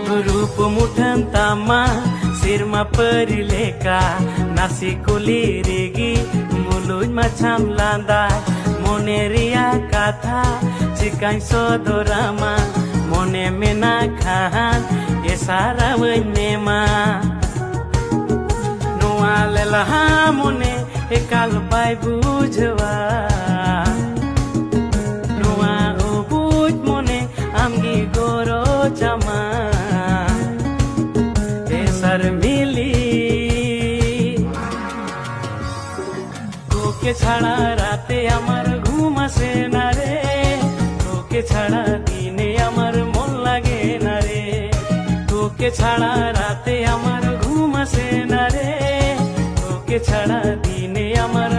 रूप मुठन तामा सिरमा परिलेका नासी कुली रेगी मुलुज macam landai mone ria kata cikai sodorama mone menakan esara wenema noa lelaha mone ekal bai bujwa noa ubuj mone amgi goro chama esar mili তোকে ছাড়া রাতে আমার ঘুম আসে না রে তোকে ছাড়া দিনে আমার মন লাগে না রে তোকে ছাড়া রাতে আমার ঘুম আসে না রে তোকে ছাড়া দিনে আমার